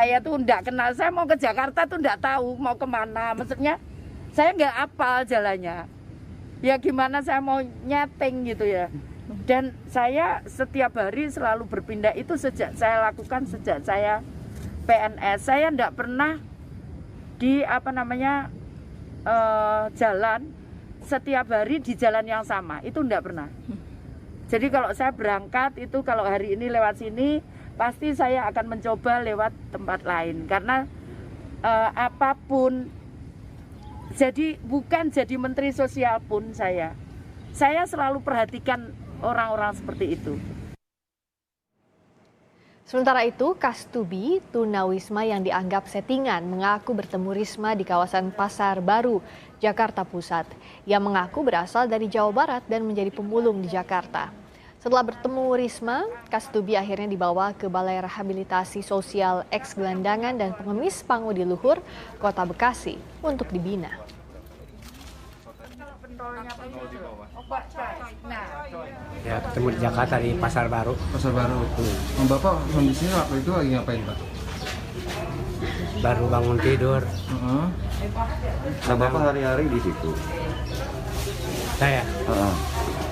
saya tuh nggak kenal, saya mau ke Jakarta tuh nggak tahu mau kemana, maksudnya saya nggak apal jalannya. Ya gimana saya mau nyeting gitu ya. Dan saya setiap hari selalu berpindah, itu sejak saya lakukan sejak saya PNS. Saya nggak pernah di jalan setiap hari di jalan yang sama, itu nggak pernah. Jadi kalau saya berangkat itu kalau hari ini lewat sini, pasti saya akan mencoba lewat tempat lain karena apapun. Jadi bukan jadi menteri sosial pun saya selalu perhatikan orang-orang seperti itu. Sementara itu, Kastubi tunawisma yang dianggap settingan mengaku bertemu Risma di kawasan Pasar Baru, Jakarta Pusat. Ia mengaku berasal dari Jawa Barat dan menjadi pemulung di Jakarta. Setelah bertemu Risma, Kastubi akhirnya dibawa ke Balai Rehabilitasi Sosial Eks Gelandangan dan Pengemis Pangudi Luhur, Kota Bekasi untuk dibina. Ya, ketemu di Jakarta di Pasar Baru. Pasar Baru. Bapak kondisinya waktu itu lagi ngapain, Pak? Baru bangun tidur. Nah, Bapak hari-hari di situ? Saya?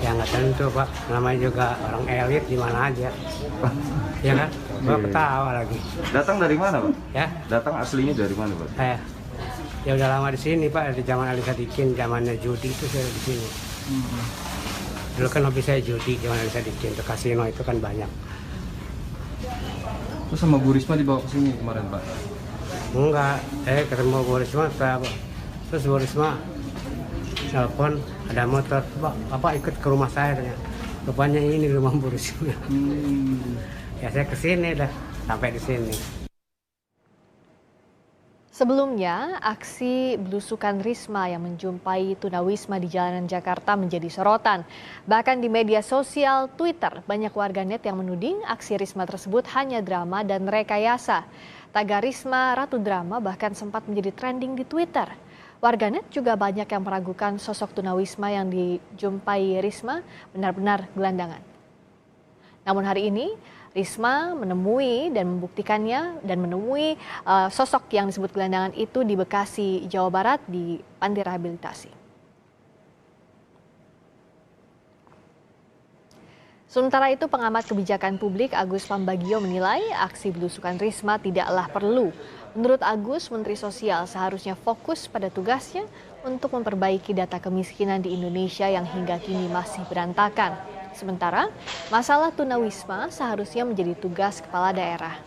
Ya nggak tentu, Pak. Namanya juga orang elit di mana aja. Ya kan? Bapak ketawa lagi. Datang dari mana, Pak? Ya? Datang aslinya dari mana, Pak? Saya. Ya udah lama di sini, Pak. Di zaman Ali Sadikin, zamannya judi itu saya di sini. Dulu kan hobi saya judi, zaman Ali Sadikin. Ke kasino itu kan banyak. Terus sama Bu Risma dibawa ke sini kemarin, Pak? Enggak, ketemu Bu Risma, terus Bu Risma telepon ada motor, Bapak ikut ke rumah saya, rupanya ini rumah Bu Risma. Ya saya kesini dah, sampai di sini. Sebelumnya, aksi belusukan Risma yang menjumpai tunawisma di jalanan Jakarta menjadi sorotan. Bahkan di media sosial Twitter, banyak warganet yang menuding aksi Risma tersebut hanya drama dan rekayasa. Tagar Risma Ratu Drama bahkan sempat menjadi trending di Twitter. Warganet juga banyak yang meragukan sosok tunawisma yang dijumpai Risma benar-benar gelandangan. Namun hari ini, Risma menemui dan membuktikannya dan menemui sosok yang disebut gelandangan itu di Bekasi, Jawa Barat di panti rehabilitasi. Sementara itu, pengamat kebijakan publik Agus Pambagio menilai aksi belusukan Risma tidaklah perlu. Menurut Agus, Menteri Sosial seharusnya fokus pada tugasnya untuk memperbaiki data kemiskinan di Indonesia yang hingga kini masih berantakan. Sementara, masalah tunawisma seharusnya menjadi tugas kepala daerah.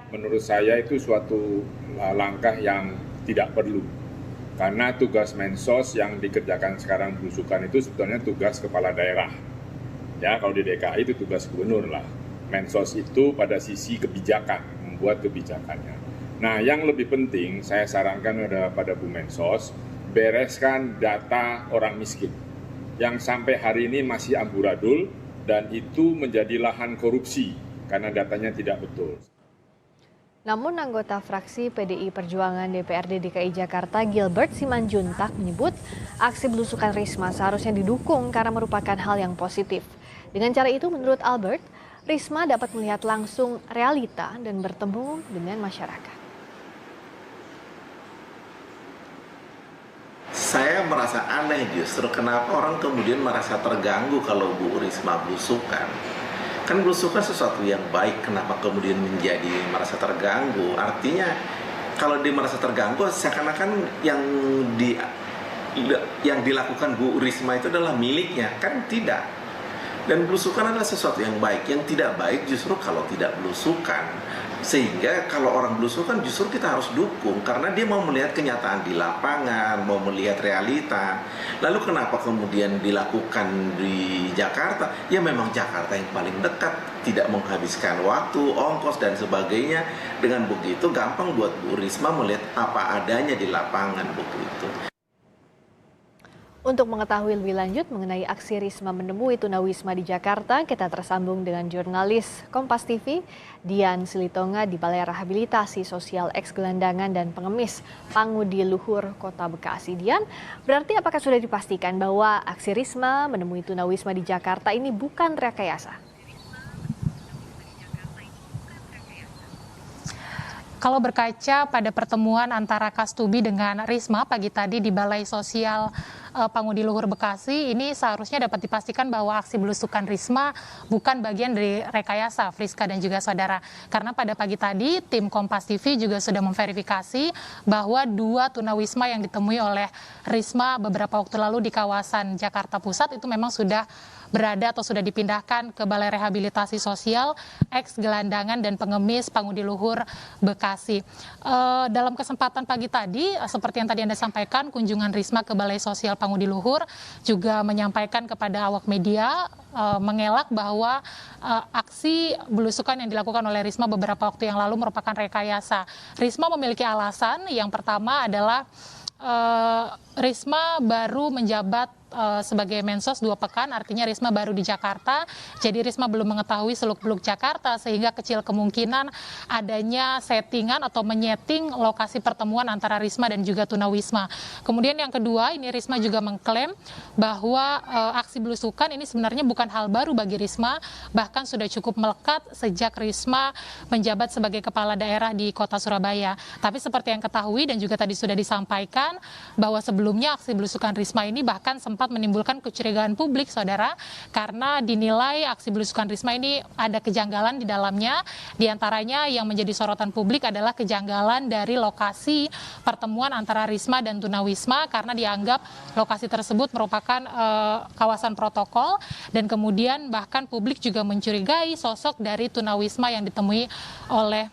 Menurut saya itu suatu langkah yang tidak perlu. Karena tugas Mensos yang dikerjakan sekarang belusukan itu sebetulnya tugas kepala daerah. Ya, kalau di DKI itu tugas gubernur lah. Mensos itu pada sisi kebijakan, membuat kebijakannya. Nah, yang lebih penting saya sarankan pada Bu Mensos, bereskan data orang miskin yang sampai hari ini masih amburadul dan itu menjadi lahan korupsi karena datanya tidak betul. Namun anggota fraksi PDI Perjuangan DPRD DKI Jakarta Gilbert Simanjuntak menyebut aksi belusukan Risma seharusnya didukung karena merupakan hal yang positif. Dengan cara itu menurut Albert, Risma dapat melihat langsung realita dan bertemu dengan masyarakat. Saya merasa aneh justru kenapa orang kemudian merasa terganggu kalau Bu Risma belusukan. Kan belusukan sesuatu yang baik, kenapa kemudian menjadi merasa terganggu? Artinya kalau dia merasa terganggu seakan-akan yang dilakukan Bu Risma itu adalah miliknya, kan tidak. Dan belusukan adalah sesuatu yang baik, yang tidak baik justru kalau tidak belusukan. Sehingga kalau orang belusukan justru kita harus dukung karena dia mau melihat kenyataan di lapangan, mau melihat realita. Lalu kenapa kemudian dilakukan di Jakarta? Ya memang Jakarta yang paling dekat, tidak menghabiskan waktu, ongkos dan sebagainya. Dengan begitu gampang buat Bu Risma melihat apa adanya di lapangan begitu. Untuk mengetahui lebih lanjut mengenai aksi Risma menemui tunawisma di Jakarta, kita tersambung dengan jurnalis Kompas TV, Dian Silitonga di Balai Rehabilitasi Sosial Eks Gelandangan dan Pengemis Pangudi Luhur, Kota Bekasi. Dian, berarti apakah sudah dipastikan bahwa aksi Risma menemui tunawisma di Jakarta ini bukan rekayasa? Kalau berkaca pada pertemuan antara Kastubi dengan Risma pagi tadi di Balai Sosial Pangudi Luhur Bekasi, ini seharusnya dapat dipastikan bahwa aksi belusukan Risma bukan bagian dari rekayasa, Friska dan juga saudara. Karena pada pagi tadi tim Kompas TV juga sudah memverifikasi bahwa 2 tunawisma yang ditemui oleh Risma beberapa waktu lalu di kawasan Jakarta Pusat itu memang sudah berada atau sudah dipindahkan ke Balai Rehabilitasi Sosial Eks Gelandangan dan Pengemis Pangudi Luhur Bekasi. Dalam kesempatan pagi tadi, seperti yang tadi Anda sampaikan, kunjungan Risma ke Balai Sosial Pangudi Luhur juga menyampaikan kepada awak media mengelak bahwa aksi belusukan yang dilakukan oleh Risma beberapa waktu yang lalu merupakan rekayasa. Risma memiliki alasan, yang pertama adalah Risma baru menjabat sebagai Mensos 2 pekan, artinya Risma baru di Jakarta, jadi Risma belum mengetahui seluk-beluk Jakarta sehingga kecil kemungkinan adanya settingan atau menyeting lokasi pertemuan antara Risma dan juga tunawisma. Kemudian yang kedua, ini Risma juga mengklaim bahwa aksi belusukan ini sebenarnya bukan hal baru bagi Risma, bahkan sudah cukup melekat sejak Risma menjabat sebagai kepala daerah di Kota Surabaya. Tapi seperti yang ketahui dan juga tadi sudah disampaikan bahwa sebelumnya aksi belusukan Risma ini bahkan sempat menimbulkan kecurigaan publik, saudara, karena dinilai aksi belusukan Risma ini ada kejanggalan di dalamnya. Di antaranya yang menjadi sorotan publik adalah kejanggalan dari lokasi pertemuan antara Risma dan tunawisma, karena dianggap lokasi tersebut merupakan kawasan protokol, dan kemudian bahkan publik juga mencurigai sosok dari tunawisma yang ditemui oleh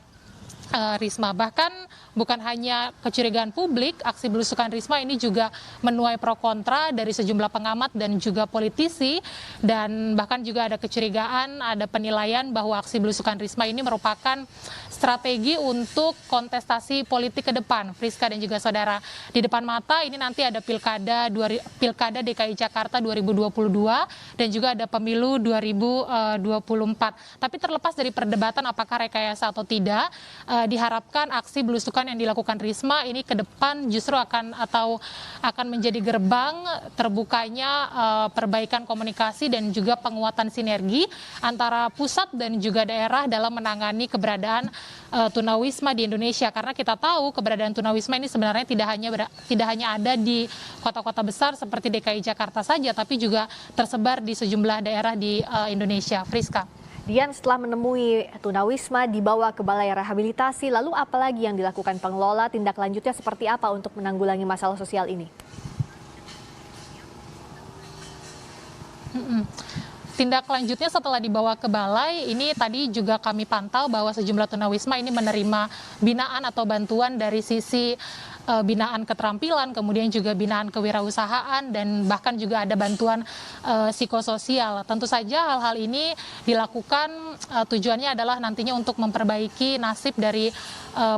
Risma. Bahkan bukan hanya kecurigaan publik, aksi belusukan Risma ini juga menuai pro kontra dari sejumlah pengamat dan juga politisi, dan bahkan juga ada kecurigaan, ada penilaian bahwa aksi belusukan Risma ini merupakan strategi untuk kontestasi politik ke depan, Friska dan juga saudara. Di depan mata ini nanti ada pilkada DKI Jakarta 2022 dan juga ada pemilu 2024. Tapi terlepas dari perdebatan apakah rekayasa atau tidak, diharapkan aksi belusukan yang dilakukan Risma ini ke depan justru akan menjadi gerbang terbukanya perbaikan komunikasi dan juga penguatan sinergi antara pusat dan juga daerah dalam menangani keberadaan tunawisma di Indonesia. Karena kita tahu keberadaan tunawisma ini sebenarnya tidak hanya ada di kota-kota besar seperti DKI Jakarta saja, tapi juga tersebar di sejumlah daerah di Indonesia. Friska. Dian, setelah menemui tunawisma dibawa ke Balai Rehabilitasi, lalu apa lagi yang dilakukan pengelola? Tindak lanjutnya seperti apa untuk menanggulangi masalah sosial ini? Tindak lanjutnya setelah dibawa ke balai, ini tadi juga kami pantau bahwa sejumlah tunawisma ini menerima binaan atau bantuan dari sisi binaan keterampilan, kemudian juga binaan kewirausahaan, dan bahkan juga ada bantuan psikososial. Tentu saja hal-hal ini dilakukan tujuannya adalah nantinya untuk memperbaiki nasib dari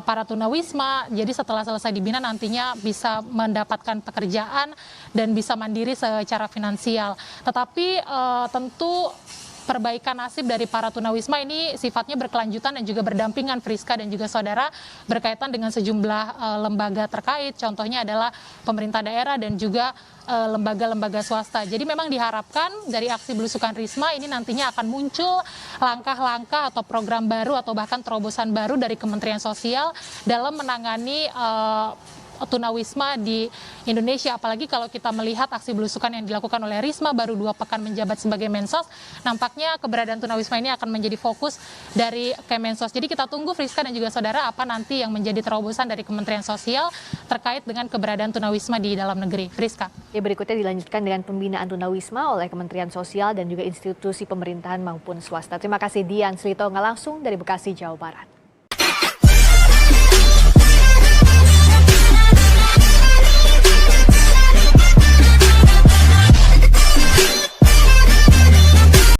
para tunawisma. Jadi setelah selesai dibina nantinya bisa mendapatkan pekerjaan dan bisa mandiri secara finansial. Tetapi tentu perbaikan nasib dari para tunawisma ini sifatnya berkelanjutan dan juga berdampingan, Friska dan juga saudara, berkaitan dengan sejumlah lembaga terkait, contohnya adalah pemerintah daerah dan juga lembaga-lembaga swasta. Jadi memang diharapkan dari aksi belusukan Risma ini nantinya akan muncul langkah-langkah atau program baru atau bahkan terobosan baru dari Kementerian Sosial dalam menangani tunawisma di Indonesia. Apalagi kalau kita melihat aksi belusukan yang dilakukan oleh Risma baru 2 pekan menjabat sebagai Mensos, nampaknya keberadaan tunawisma ini akan menjadi fokus dari Kemensos. Jadi kita tunggu, Friska dan juga saudara, apa nanti yang menjadi terobosan dari Kementerian Sosial terkait dengan keberadaan tunawisma di dalam negeri. Friska. Berikutnya dilanjutkan dengan pembinaan tunawisma oleh Kementerian Sosial dan juga institusi pemerintahan maupun swasta. Terima kasih Dian Silitonga langsung dari Bekasi, Jawa Barat.